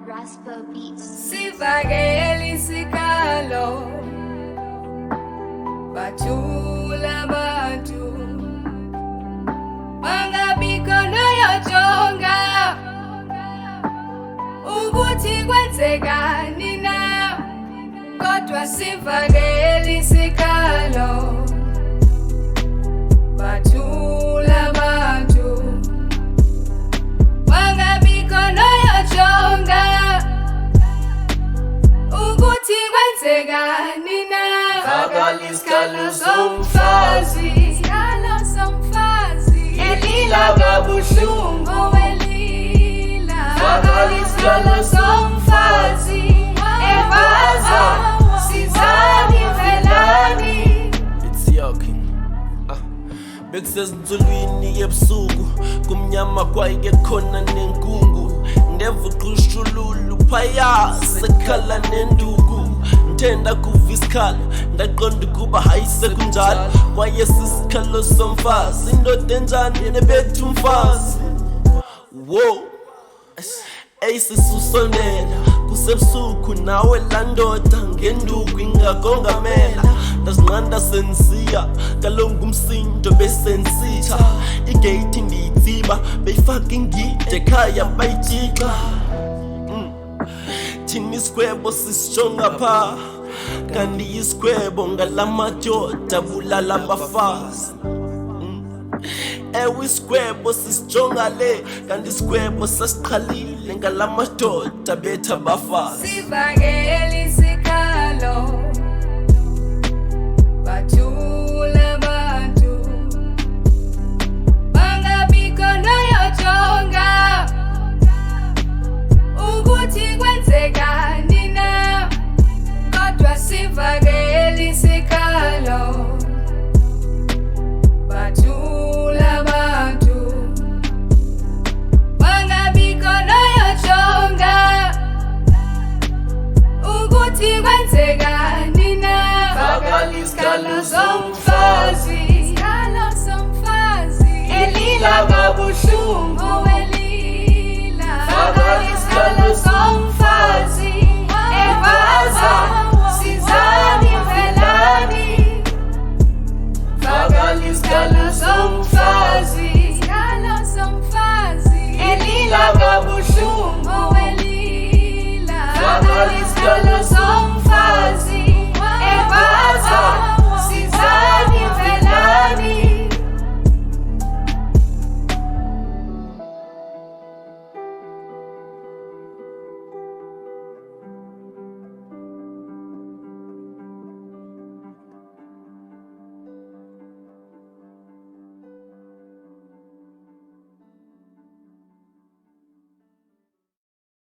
Rasper Beats. Sivakele isikalo bathula bantu bangabikho noyojonga ukuthi kwenzekani na kodwa sivakele isikalo bathula bantu bangabikho noyojonga ukuthi kwenzekani na Fakala isikalo somfazi elila kabuhlungu Fakala isikalo somfazi ebaza sizani velani It's yoking Bekusezinzulwini ebusuku kumnyama kwayike khona nenkungu Ndevuqa ushululu phaya sekhala nenduku Ntenda kuva isikhala ndaqonda ukuba hayi sekunjalo kwaye sisikhalo somfazi indoda enjani nebethu umfazi Wo Sisondela kusebusuku nawe la ndoda ngenduku ingakongamela ndazinqanda sensiya kalonga umsindo besensitha igate ndiyitsiba beyifaka ingide ekhaya bayitshika Thina isikwebo sisijonga pha kanti isikwebo ngalamadoda bulala abafazi Ewe isikwebo sisijonga le kanti isikwebo sasiqhalile ngalamadoda betha abafazi Sivakele isikalo bathula bantu bangabikho noyojonga ukuthi kwenzekani na kodwa sivakele isikalo bathula bantu bangabikho noyojonga ukuthi kwenzekani na Fakala isikalo somfazi elila kabuhlungu